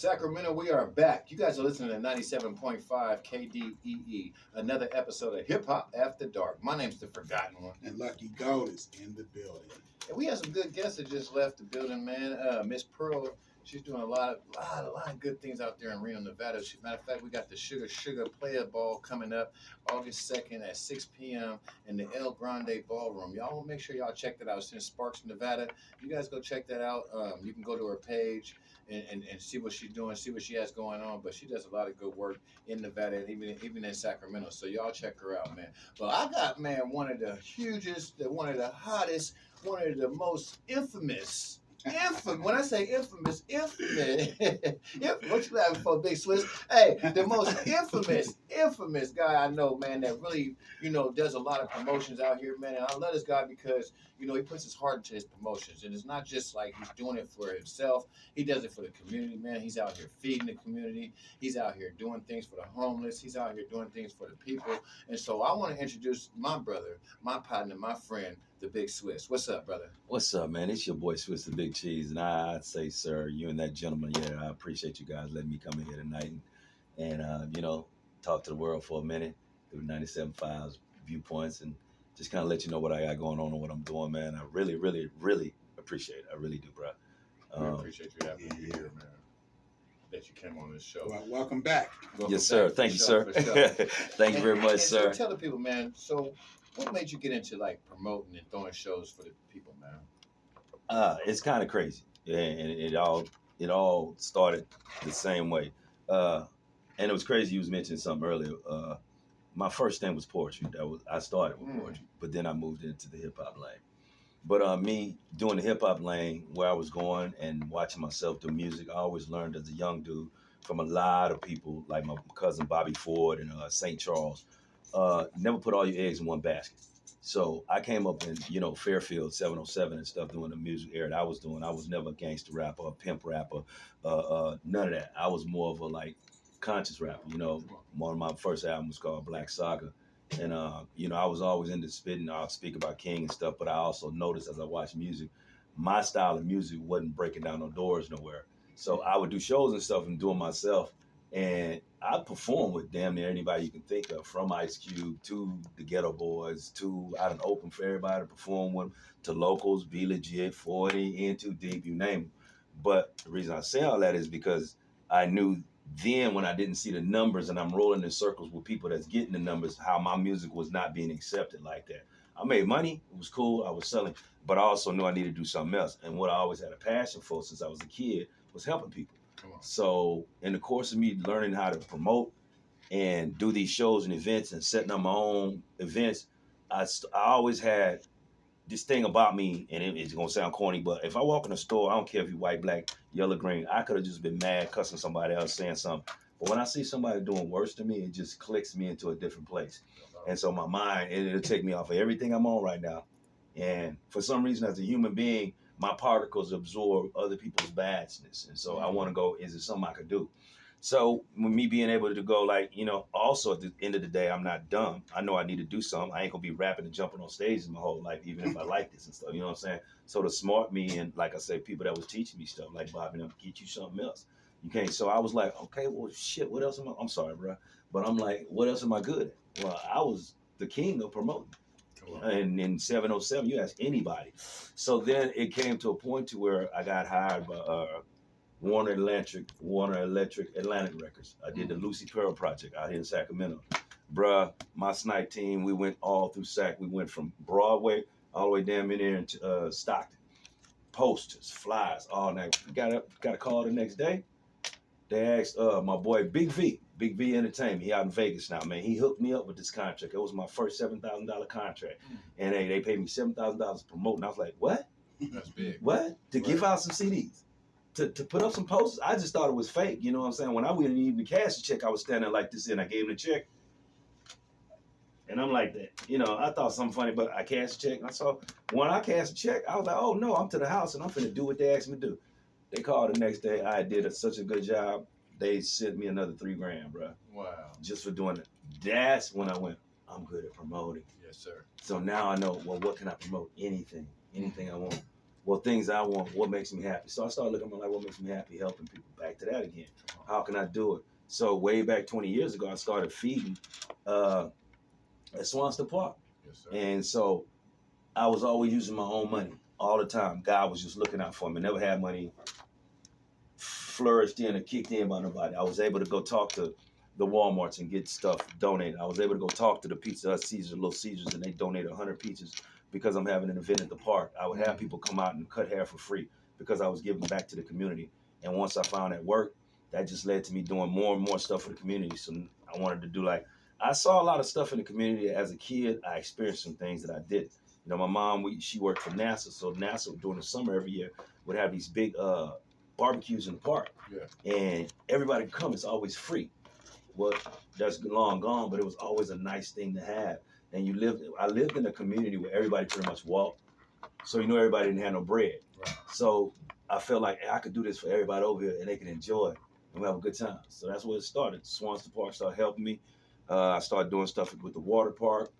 Sacramento, we are back. You guys are listening to 97.5 KDEE, another episode of Hip Hop After Dark. My name's The Forgotten One. And Lucky Gold is in the building. And we have some good guests that just left the building, man. Miss Pearl, she's doing a lot of good things out there in Reno, Nevada. Matter of fact, we got the Sugar Player Ball coming up August 2nd at 6 p.m. in the El Grande Ballroom. Y'all make sure y'all check that out. It's in Sparks, Nevada. You guys go check that out. You can go to her page and see what she's doing, see what she has going on. But she does a lot of good work in Nevada and even in Sacramento. So y'all check her out, man. But I got, man, one of the hugest, one of the hottest, one of the most infamous. When I say infamous, what you laughing for, Big Swiss? Hey, the most infamous guy I know, man, that really, does a lot of promotions out here, man. And I love this guy because, he puts his heart into his promotions. And it's not just like he's doing it for himself. He does it for the community, man. He's out here feeding the community. He's out here doing things for the homeless. He's out here doing things for the people. And so I want to introduce my brother, my partner, my friend, the Big Swiss. What's up, brother? What's up, man? It's your boy Swiss, the Big Cheese, and I'd say, sir, you and that gentleman, I appreciate you guys letting me come in here tonight and talk to the world for a minute through 97.5's viewpoints and just kind of let you know what I got going on and what I'm doing, man. I really, really, really appreciate it. I really do, bro. We appreciate you having me here, man. That you came on this show. Well, welcome back. Yes, sir. Thank you, sir. Thank you very much, sir. So tell the people, man. So, what made you get into like promoting and throwing shows for the people, man? It's kind of crazy, and it all started the same way. And it was crazy. You was mentioning something earlier. My first thing was poetry. I started with poetry, but then I moved into the hip hop lane. But me doing the hip hop lane, where I was going and watching myself do music, I always learned as a young dude from a lot of people, like my cousin Bobby Ford and St. Charles. Never put all your eggs in one basket. So I came up in, Fairfield 707 and stuff doing the music era that I was doing. I was never a gangster rapper, a pimp rapper, none of that. I was more of a like conscious rapper. One of my first albums was called Black Saga. And, I was always into spitting. I'll speak about King and stuff, but I also noticed as I watched music, my style of music wasn't breaking down no doors nowhere. So I would do shows and stuff and do them myself. And I performed with damn near anybody you can think of, from Ice Cube to the Ghetto Boys to I done open for everybody to perform with, to locals, Be Legit, 40, In Too Deep, you name it. But the reason I say all that is because I knew then when I didn't see the numbers and I'm rolling in circles with people that's getting the numbers, how my music was not being accepted like that. I made money, it was cool, I was selling, but I also knew I needed to do something else. And what I always had a passion for since I was a kid was helping people. So in the course of me learning how to promote and do these shows and events and setting up my own events, I always had this thing about me, and it's going to sound corny, but if I walk in a store, I don't care if you're white, black, yellow, green, I could have just been mad, cussing somebody else, saying something. But when I see somebody doing worse than me, it just clicks me into a different place. And so my mind, it'll take me off of everything I'm on right now. And for some reason, as a human being, my particles absorb other people's badness. And so I want to go, is it something I could do? So with me being able to go also at the end of the day, I'm not dumb. I know I need to do something. I ain't gonna be rapping and jumping on stages my whole life, even if I like this and stuff, you know what I'm saying? So the smart me and like I said, people that was teaching me stuff like Bobby, get you something else. You can't, so I was like, okay, well shit, what else I'm sorry, bro. But I'm like, what else am I good at? Well, I was the king of promoting. And in 707, you ask anybody. So then it came to a point to where I got hired by Warner Electric Atlantic Records. I did the Lucy Pearl project out here in Sacramento. Bruh, my snipe team, we went all through Sac. We went from Broadway all the way down in there into Stockton. Posters, flyers, all night. Got a call the next day. They asked my boy Big V Entertainment. He out in Vegas now, man. He hooked me up with this contract. It was my first $7,000 contract. And they paid me $7,000 to promote. And I was like, what? That's big. What? To give out some CDs. To put up some posters. I just thought it was fake. You know what I'm saying? When I wouldn't even cash a check, I was standing like this and I gave him the check. And I'm like that. I thought something funny, but I cashed a check. And when I cashed a check, I was like, oh no, I'm to the house and I'm finna do what they asked me to do. They called the next day. I did such a good job. They sent me another $3,000, bro. Wow. Just for doing it. That's when I went, I'm good at promoting. Yes, sir. So now I know, well, what can I promote? Anything I want. well, things I want, what makes me happy. So I started looking at my life, what makes me happy, helping people. Back to that again. How can I do it? So way back 20 years ago, I started feeding at Swanson Park. Yes, sir. And so I was always using my own money all the time. God was just looking out for me. Never had money flourished in or kicked in by nobody. I was able to go talk to the Walmarts and get stuff donated. I was able to go talk to the Pizza Hut Caesars, Little Caesars, and they donated 100 pizzas because I'm having an event at the park. I would have people come out and cut hair for free because I was giving back to the community. And once I found that work, that just led to me doing more and more stuff for the community. So I wanted to do I saw a lot of stuff in the community as a kid. I experienced some things that I did. You know, my mom, she worked for NASA. So NASA during the summer every year would have these big barbecues in the park. Yeah. And everybody could come. It's always free. Well, that's long gone, but it was always a nice thing to have. And I lived in a community where everybody pretty much walked. So everybody didn't have no bread. Right. So I felt like I could do this for everybody over here and they can enjoy it and we have a good time. So that's where it started. Swanson Park started helping me. I started doing stuff with the water park.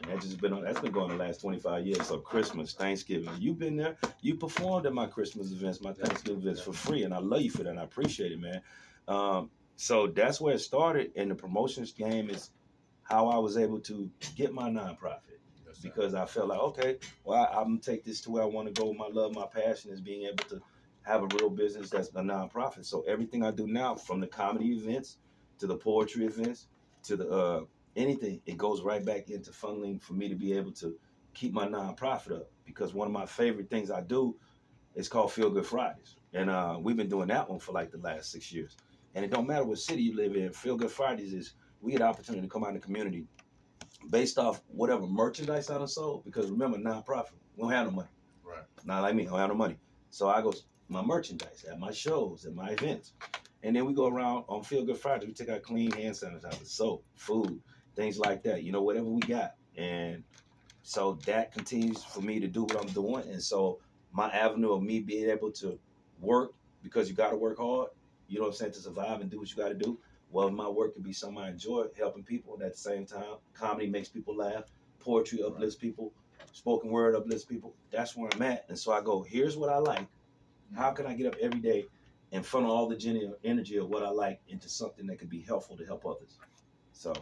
And that's been going the last 25 years. So Christmas, Thanksgiving, you've been there. You performed at my Christmas events, my Thanksgiving events for free, and I love you for that. And I appreciate it, man. So that's where it started. And the promotions game is how I was able to get my nonprofit because I felt like, okay, well, I'm gonna take this to where I want to go. My love, my passion is being able to have a real business that's a nonprofit. So everything I do now, from the comedy events to the poetry events to the anything, it goes right back into funneling for me to be able to keep my nonprofit up. Because one of my favorite things I do is called Feel Good Fridays. And we've been doing that one for like the last 6 years. And it don't matter what city you live in, Feel Good Fridays is, we get the opportunity to come out in the community based off whatever merchandise I done sold. Because remember, nonprofit, we don't have no money. Right. Not like me, I don't have no money. So I go my merchandise at my shows, at my events. And then we go around on Feel Good Fridays, we take out clean hand sanitizer, soap, food, things like that, whatever we got. And so that continues for me to do what I'm doing. And so my avenue of me being able to work, because you got to work hard, to survive and do what you got to do. Well, my work can be something I enjoy, helping people. And at the same time, comedy makes people laugh, poetry uplifts people, spoken word uplifts people. That's where I'm at. And so I go, here's what I like. How can I get up every day and funnel all the energy of what I like into something that could be helpful to help others? So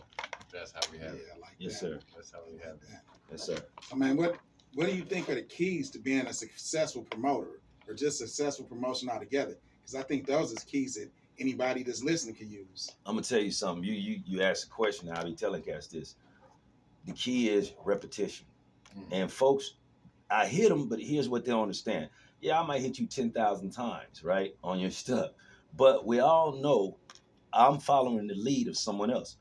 that's how we have it. I like yes, that. sir. That's how we have it. Yes, sir. I mean, what do you think are the keys to being a successful promoter or just successful promotion altogether? Because I think those are keys that anybody that's listening can use. I'm gonna tell you something. You asked a question. I'll be telling cats this. The key is repetition. Mm-hmm. And folks, I hit them, but here's what they don't understand. Yeah, I might hit you 10,000 times, right, on your stuff. But we all know I'm following the lead of someone else.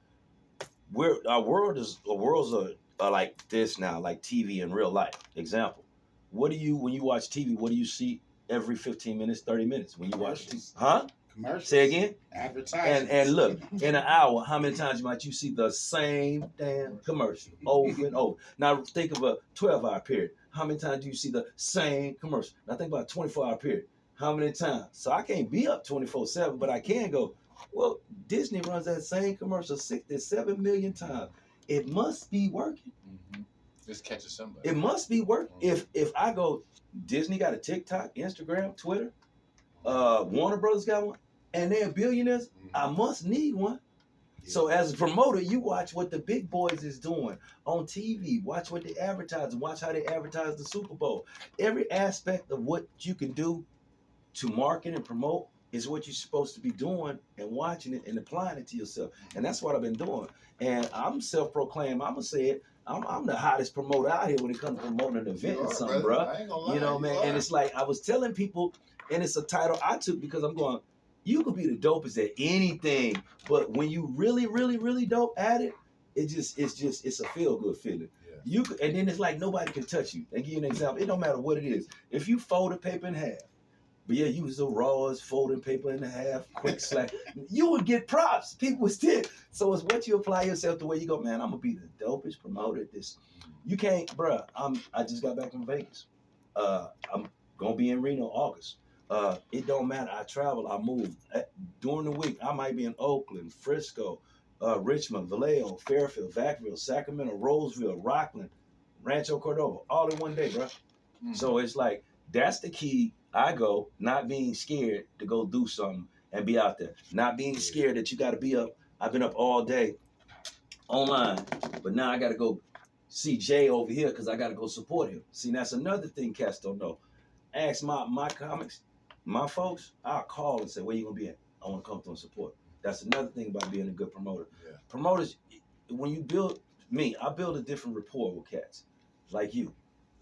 Our worlds are like this now, like TV in real life. Example, when you watch TV, what do you see every 15 minutes, 30 minutes when you watch TV? Huh? Commercials. Say again? Advertising. And look, in an hour, how many times might you see the same damn commercial over and over? Now think of a 12-hour period. How many times do you see the same commercial? Now think about a 24-hour period. How many times? So I can't be up 24/7, but I can go, well, Disney runs that same commercial 67 million times. It must be working. Mm-hmm. Just catches somebody. It must be working. Mm-hmm. If I go, Disney got a TikTok, Instagram, Twitter, Warner Brothers got one, and they're billionaires, mm-hmm. I must need one. Yeah. So as a promoter, you watch what the big boys is doing on TV. Watch what they advertise. Watch how they advertise the Super Bowl. Every aspect of what you can do to market and promote is what you're supposed to be doing and watching it and applying it to yourself. And that's what I've been doing. And I'm self-proclaimed. I'm going to say it. I'm the hottest promoter out here when it comes to promoting an event or something, bro. I ain't gonna lie, man. And it's like I was telling people, and it's a title I took because I'm going, you could be the dopest at anything, but when you really, really, really dope at it, it's a feel-good feeling. Yeah. And then it's like nobody can touch you. And give you an example. It don't matter what it is. If you fold a paper in half, but yeah, you was the rawest folding paper in half, quick slack. You would get props. People would still. So it's what you apply yourself the way you go, man, I'm going to be the dopest promoter at this. You can't, bruh, I just got back from Vegas. I'm going to be in Reno August. It don't matter. I travel, I move. During the week, I might be in Oakland, Frisco, Richmond, Vallejo, Fairfield, Vacaville, Sacramento, Roseville, Rockland, Rancho Cordova, all in one day, bruh. Mm-hmm. So it's like, That's the key. I go not being scared to go do something and be out there. Not being scared that you got to be up. I've been up all day online, but now I got to go see Jay over here because I got to go support him. See, that's another thing cats don't know. Ask my comics, my folks, I'll call and say, where you going to be at? I want to come through and support. That's another thing about being a good promoter. Yeah. Promoters, when you build, I build a different rapport with cats like you.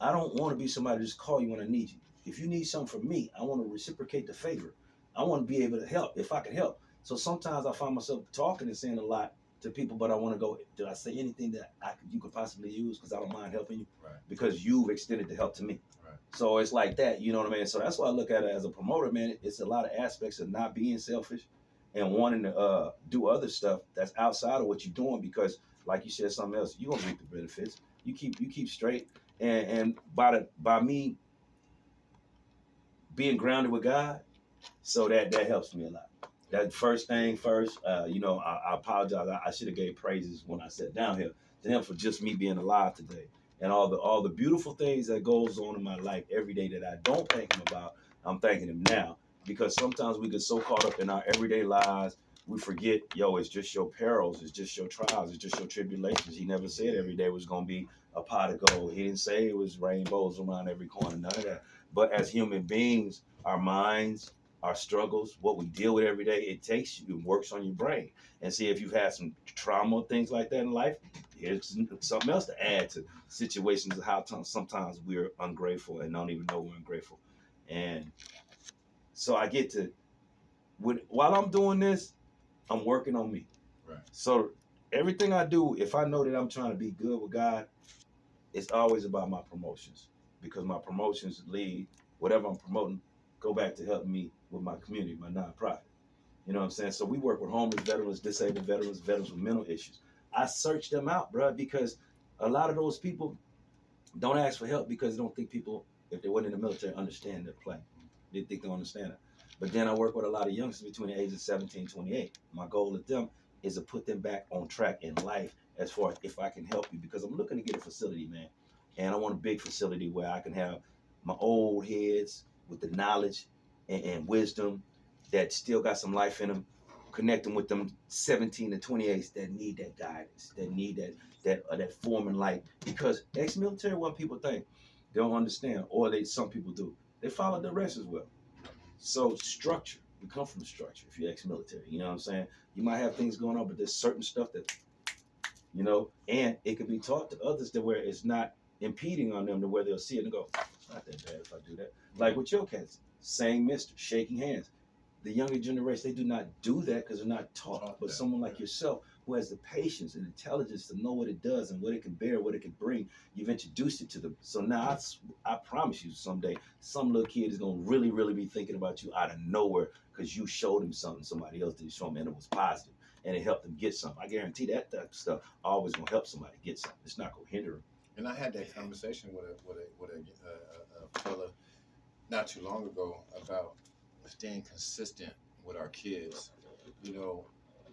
I don't want to be somebody to just call you when I need you. If you need something from me, I want to reciprocate the favor. I want to be able to help if I can help. So sometimes I find myself talking and saying a lot to people, but I want to go, did I say anything that you could possibly use? Because I don't mind helping you. Right. Because you've extended the help to me. Right. So it's like that, you know what I mean? So that's why I look at it as a promoter, man. It's a lot of aspects of not being selfish and wanting to do other stuff that's outside of what you're doing, because like you said something else, you're gonna reap the benefits. You keep straight, and by me being grounded with God, so that helps me a lot. That first thing first, I apologize. I should have gave praises when I sat down here to him for just me being alive today, and all the beautiful things that goes on in my life every day that I don't thank him about. I'm thanking him now, because sometimes we get so caught up in our everyday lives, we forget, it's just your perils, it's just your trials, it's just your tribulations. He never said every day was gonna be a pot of gold. He didn't say it was rainbows around every corner, none of that. But as human beings, our minds, our struggles, what we deal with every day, it takes you and works on your brain. And see, if you've had some trauma, things like that in life, here's something else to add to situations of how sometimes we're ungrateful and don't even know we're ungrateful. And so I get to, while I'm doing this, I'm working on me. Right. So everything I do, if I know that I'm trying to be good with God, it's always about my promotions, because my promotions lead whatever I'm promoting go back to helping me with my community, my nonprofit. You know what I'm saying? So we work with homeless veterans, disabled veterans, veterans with mental issues. I search them out, bro, because a lot of those people don't ask for help because they don't think people, if they weren't in the military, understand their plight. They think they understand it. But then I work with a lot of youngsters between the ages of 17 and 28. My goal with them is to put them back on track in life, as far as if I can help you, because I'm looking to get a facility, man. And I want a big facility where I can have my old heads with the knowledge and wisdom that still got some life in them, connecting with them 17 to 28s that need that guidance, that need that forming light. Because ex-military, what people think, they don't understand, or some people do. They follow directions well. So structure, we come from structure. If you're ex-military, you know what I'm saying. You might have things going on, but there's certain stuff that, and it can be taught to others to where it's not impeding on them, to where they'll see it and go, it's not that bad if I do that. Like with your cats, same mister, shaking hands. The younger generation, they do not do that because they're not taught. But someone like yourself, who has the patience and intelligence to know what it does and what it can bear, what it can bring, you've introduced it to them. So now I promise you, someday some little kid is gonna really, really be thinking about you out of nowhere because you showed him something somebody else didn't show him, and it was positive, and it helped them get something. I guarantee that stuff always gonna help somebody get something. It's not gonna hinder them. And I had that conversation with a fella not too long ago about staying consistent with our kids.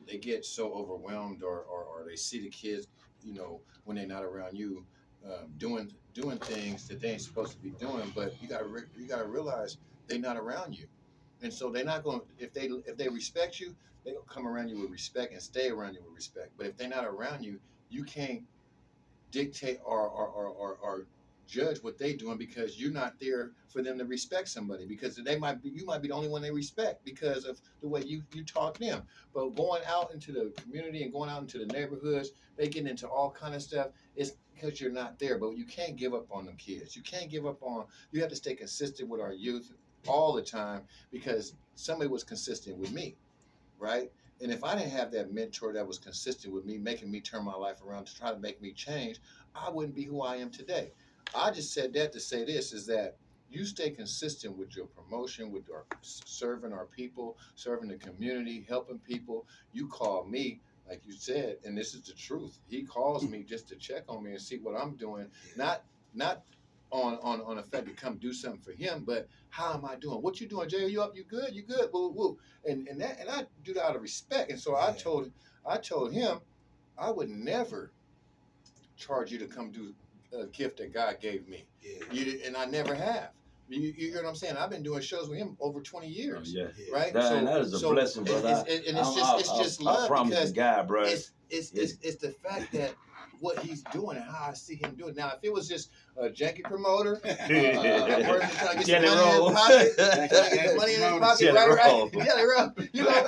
They get so overwhelmed, or they see the kids, when they're not around you, doing things that they ain't supposed to be doing. But you gotta realize they're not around you, and so they're not going. If they respect you, they gonna come around you with respect and stay around you with respect. But if they're not around you, you can't dictate or judge what they doing, because you're not there for them to respect somebody, because you might be the only one they respect because of the way you taught them. But going out into the community and going out into the neighborhoods, they get into all kind of stuff. It's because you're not there. But you can't give up on them kids. You can't give up on. You have to stay consistent with our youth all the time, because somebody was consistent with me, right? And if I didn't have that mentor that was consistent with me, making me turn my life around to try to make me change, I wouldn't be who I am today. I just said that to say this, is that you stay consistent with your promotion, with our serving our people, serving the community, helping people. You call me, like you said, and this is the truth. He calls me just to check on me and see what I'm doing, not on the fact to come do something for him, but how am I doing? What you doing, Jay? Are you up? You good? You good? Woo woo. And I do that out of respect. And so I told him I would never charge you to come do a gift that God gave me. And I never have. You know what I'm saying? I've been doing shows with him over 20 years. Yeah. Right? That is a blessing, brother. It's just love I promise because the guy, bro. it's the fact that what he's doing and how I see him do it. Now, if it was just a janky promoter, a person trying to get some money in his pocket, right? Jelly roll. You know,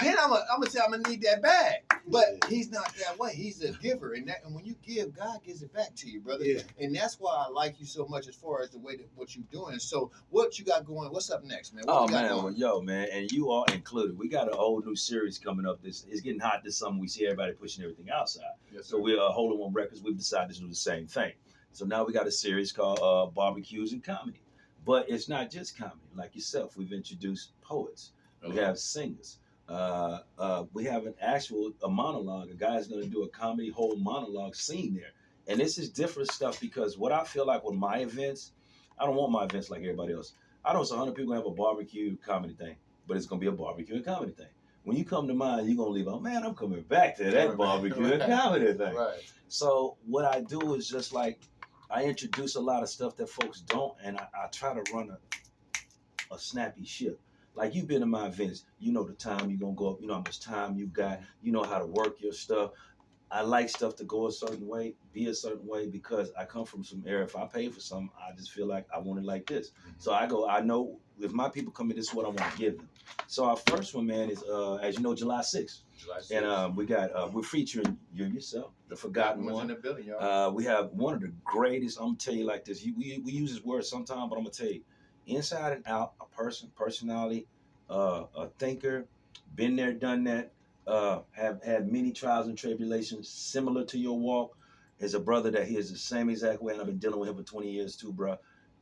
then I'm gonna say I'm gonna need that bag. But he's not that way. He's a giver, and when you give, God gives it back to you, brother. Yeah. And that's why I like you so much as far as the way that what you're doing. So, what you got going? What's up next, man? Oh man, well, yo, man, and you all included. We got a whole new series coming up. It's getting hot this summer. We see everybody pushing everything outside. Yes, so we're holding on records. We've decided to do the same thing. So now we got a series called Barbecues and Comedy. But it's not just comedy. Like yourself, we've introduced poets. We have singers. We have a monologue. A guy's going to do a comedy whole monologue scene there. And this is different stuff because what I feel like with my events, I don't want my events like everybody else. I know it's 100 people have a barbecue comedy thing, but it's going to be a barbecue and comedy thing. When you come to mine, you're going to leave, oh man, I'm coming back to that barbecue and comedy thing. Right. So what I do is just like, I introduce a lot of stuff that folks don't, and I try to run a snappy ship. Like you've been to my events, you know the time you're going to go up, you know how much time you got, you know how to work your stuff. I like stuff to go a certain way, be a certain way, because I come from some era. If I pay for something, I just feel like I want it like this. So I know if my people come in, this is what I want to give them. So our first one, man, is, as you know, July 6th. And we got, we're featuring you yourself, the forgotten one. In the building, y'all. We have one of the greatest, I'm going to tell you like this. We use this word sometimes, but I'm going to tell you, inside and out, a personality, a thinker, been there, done that. Have had many trials and tribulations similar to your walk. Is a brother that he is the same exact way, and I've been dealing with him for 20 years too, bro.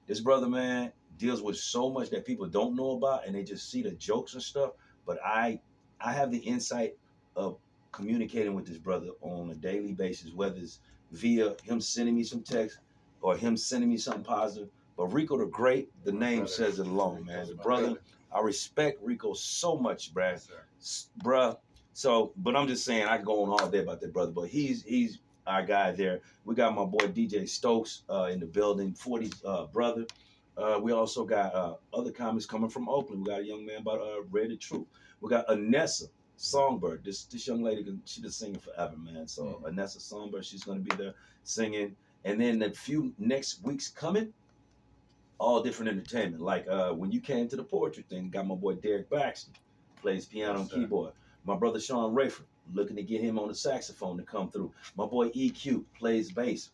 This brother, man, deals with so much that people don't know about, and they just see the jokes and stuff. But I have the insight of communicating with this brother on a daily basis, whether it's via him sending me some text or him sending me something positive. But Rico the Great, the name says it alone, man. The brother, I respect Rico so much, bruh. Bruh. So, but I'm just saying, I can go on all day about that brother, but he's our guy there. We got my boy DJ Stokes in the building, 40's brother. We also got other comics coming from Oakland. We got a young man about Red the Truth. We got Anessa Songbird. This young lady, she's been singing forever, man. So Anessa Songbird, she's gonna be there singing. And then a few next weeks coming, all different entertainment. Like when you came to the poetry thing, got my boy Derek Baxter, plays piano and keyboard. My brother Sean Rayford, looking to get him on the saxophone to come through. My boy EQ plays bass.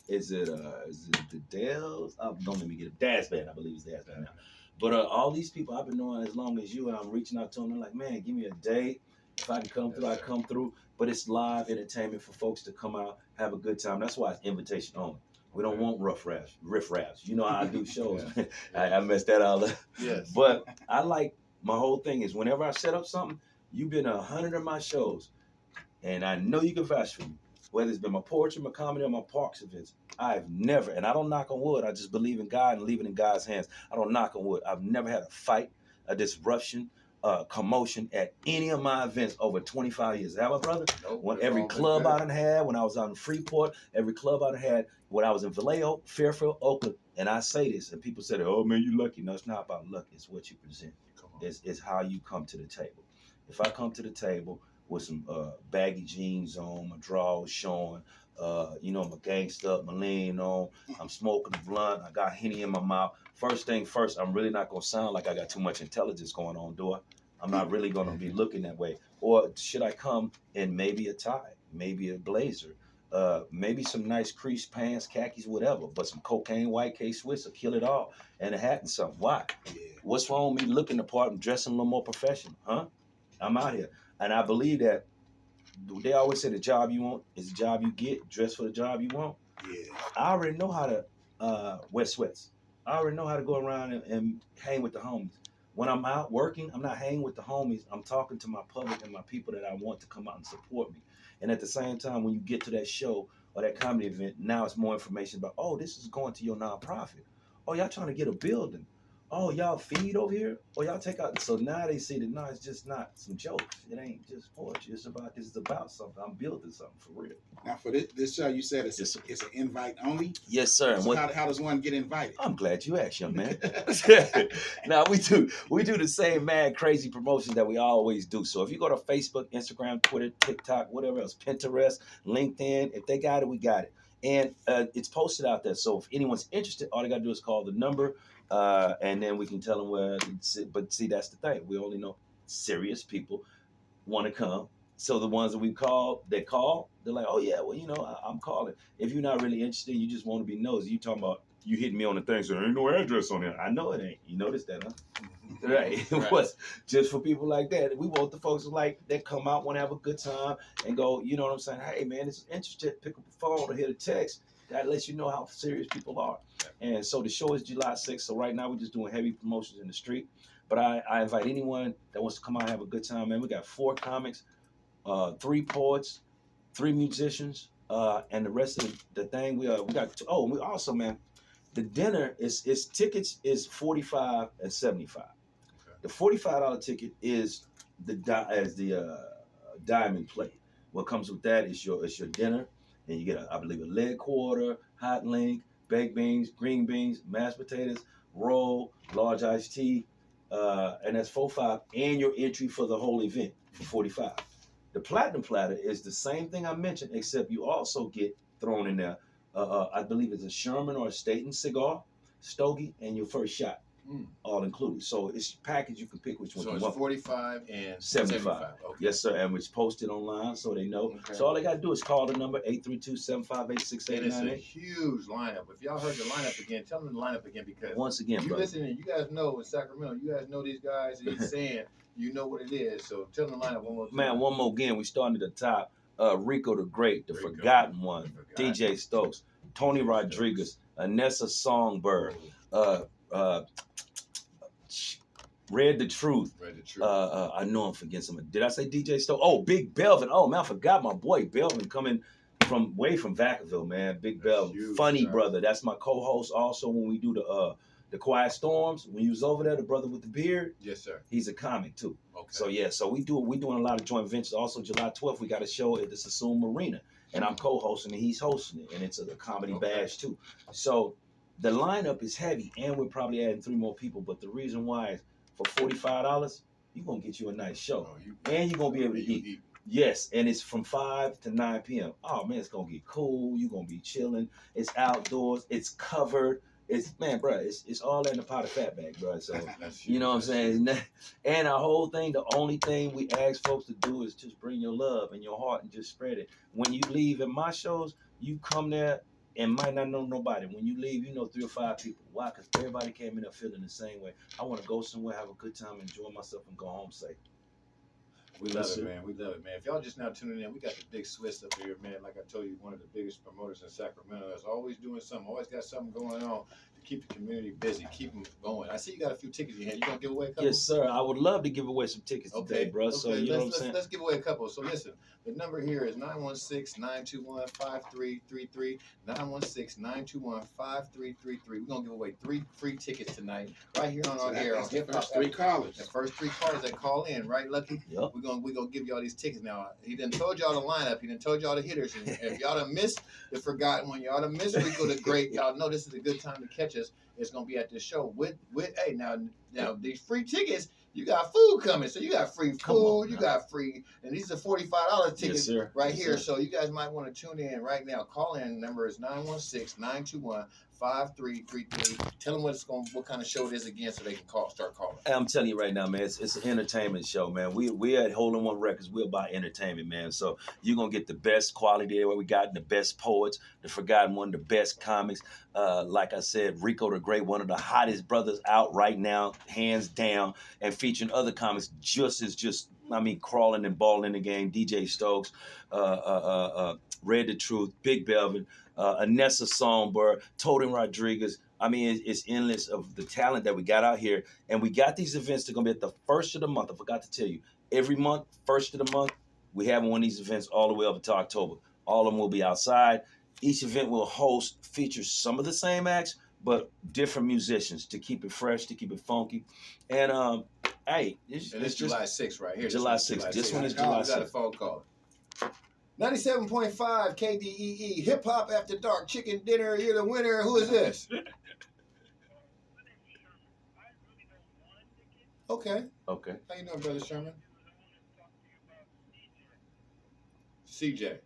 Is it the Dells? Don't let me get it. Dad's Band, I believe it's Dad's Band now. But all these people I've been knowing as long as you, and I'm reaching out to them. They're like, man, give me a date. If I can come through, I come through. But it's live entertainment for folks to come out, have a good time. That's why it's invitation only. We don't want riff raps. You know how I do shows. I messed that all up. Yes. But I like, my whole thing is whenever I set up something, you've been 100 of my shows, and I know you can vouch for me. Whether it's been my poetry, my comedy, or my parks events, I've never, and I don't knock on wood, I just believe in God and leave it in God's hands. I don't knock on wood. I've never had a fight, a disruption, commotion at any of my events over 25 years. Have I, brother? Nope, when every club I done had, when I was out in Freeport, every club I done had, when I was in Vallejo, Fairfield, Oakland, and I say this, and people say, oh man, you lucky. No, it's not about luck. It's what you present. It's how you come to the table. If I come to the table with some baggy jeans on, my drawers showing, my gangsta up, my lean on, I'm smoking a blunt, I got Henny in my mouth. First thing first, I'm really not going to sound like I got too much intelligence going on, do I? I'm not really going to be looking that way. Or should I come in maybe a tie, maybe a blazer, maybe some nice creased pants, khakis, whatever, but some cocaine, white K-Swiss will kill it all, and a hat and something. Why? Yeah. What's wrong with me looking the part and dressing a little more professional, huh? I'm out here. And I believe that they always say the job you want is the job you get. Dress for the job you want. Yeah. I already know how to wear sweats. I already know how to go around and hang with the homies. When I'm out working, I'm not hanging with the homies. I'm talking to my public and my people that I want to come out and support me. And at the same time, when you get to that show or that comedy event, now it's more information about, oh, this is going to your nonprofit. Oh, y'all trying to get a building. Oh, y'all feed over here? Or y'all take out. So now they see that, no, it's just not some jokes. It ain't just poetry. with you. It's about something. I'm building something for real. Now for this show, you said it's an invite only. Yes, sir. So how does one get invited? I'm glad you asked, young man. Now we do the same mad crazy promotions that we always do. So if you go to Facebook, Instagram, Twitter, TikTok, whatever else, Pinterest, LinkedIn, if they got it, we got it. And it's posted out there. So if anyone's interested, all they got to do is call the number, and then we can tell them where. But see, that's the thing. We only know serious people want to come. So the ones that we call, they're like, oh yeah, well, I'm calling. If you're not really interested, you just want to be nosy. You talking about you hitting me on the thing, so there ain't no address on there. I know it ain't. You noticed that, huh? Right. It was just for people like that. We want the folks that come out, want to have a good time, and go, you know what I'm saying? Hey man, it's interested. Pick up the phone or hit a text. That lets you know how serious people are. And so the show is July 6th. So right now we're just doing heavy promotions in the street. But I invite anyone that wants to come out and have a good time, man. We got 4 comics, 3 poets, 3 musicians, and the rest of the thing. We got. And we also, man, the dinner is tickets is $45 and $75. Okay. The $45 ticket is the diamond plate. What comes with that is your dinner, and you get I believe a leg quarter, hot link, baked beans, green beans, mashed potatoes, roll, large iced tea, and that's $45, and your entry for the whole event for $45. The platinum platter is the same thing I mentioned, except you also get thrown in there. I believe it's a Sherman or a Staten cigar, stogie, and your first shot, all included. So it's a package. You can pick which one so you it's want. 45 and 75. Okay. Yes, sir. And it's posted online, so they know. Okay. So all they got to do is call the number 832-758-6898. And it's a huge lineup. If y'all heard the lineup again, tell them the lineup again, because once again, you listening, you guys know in Sacramento, you guys know these guys. And he's saying you know what it is. So tell them the lineup one more time. Man, one more again. We starting at the top. Rico the Great, the Forgotten One, DJ Stokes, Tony Rodriguez, Anessa Songbird, Read the Truth. I know I'm forgetting something. Did I say DJ Stokes? Oh, Big Belvin. Oh man, I forgot my boy Belvin coming from Vacaville, man. Big Belvin, huge, funny brother. That's my co-host also when we do the Quiet Storms. When you was over there, the brother with the beard. Yes, sir. He's a comic too. Okay. So yeah, so we're doing a lot of joint ventures. Also, July 12th, we got a show at the Sassoon Marina, and I'm co-hosting and he's hosting it, and it's a comedy bash too. So the lineup is heavy, and we're probably adding 3 more people. But the reason why is for $45, you're gonna get you a nice show, and you're gonna be able to eat. Yes, and it's from 5 to 9 p.m. Oh man, it's gonna get cool. You're gonna be chilling. It's outdoors. It's covered. It's all in the pot of fat bag, bro. So you know what I'm saying. And our whole thing, the only thing we ask folks to do is just bring your love and your heart and just spread it. When you leave at my shows, you come there and might not know nobody. When you leave, you know 3 or 5 people. Why? Because everybody came in there feeling the same way. I want to go somewhere, have a good time, enjoy myself, and go home safe. We love it, man. We love it, man. If y'all just now tuning in, we got the Big Swiss up here, man. Like I told you, one of the biggest promoters in Sacramento. That's always doing something, always got something going on to keep the community busy, keep them going. I see you got a few tickets in here. You gonna give away a couple? Yes, sir. I would love to give away some tickets today, bro. Okay. So you know what I'm saying? Let's give away a couple. So listen, the number here is 916-921-5333. 916-921-5333. We're gonna give away 3 free tickets tonight, right here on our air. The first 3 callers. The first 3 callers that call in, right, Lucky? Yep. We're gonna give y'all these tickets now. He done told y'all the lineup. He done told y'all the hitters. And if y'all done missed the Forgotten One, y'all done missed Rico the Great, y'all know this is a good time to catch us. It's gonna be at this show with hey now these free tickets. You got food coming, so you got free food, you got free, and these are $45 tickets right here. So you guys might want to tune in right now. Call in. Number is 916-921-5333. Tell them what kind of show it is again, so they can start calling. I'm telling you right now, man, it's an entertainment show, man. We at Hole in One Records. We're about entertainment, man. So you're gonna get the best quality there. We got the best poets, the Forgotten One, the best comics. Like I said, Rico the Great, one of the hottest brothers out right now, hands down, and featuring other comics crawling and balling in the game. DJ Stokes, Read the Truth, Big Belvin, Anessa Songbird, Tony Rodriguez. I mean, it's endless of the talent that we got out here. And we got these events that are going to be at the first of the month. I forgot to tell you. Every month, first of the month, we have one of these events all the way up until October. All of them will be outside. Each event will feature some of the same acts, but different musicians to keep it fresh, to keep it funky. And hey, And it's July 6th right here. July 6th. This one is July We got a 6th. phone call. 97.5 KDEE, Hip Hop After Dark, Chicken Dinner, you're the winner. Who is this? Okay. Okay. How you doing, Brother Sherman? CJ.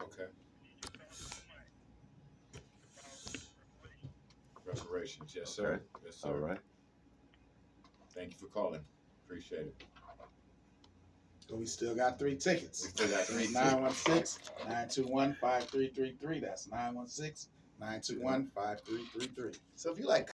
Okay. Reparations, yes, sir. Okay. Yes, sir. All right. Thank you for calling. Appreciate it. So we still got 3 tickets. We still got 3 916-921-5333. That's 916-921-5333. So if you like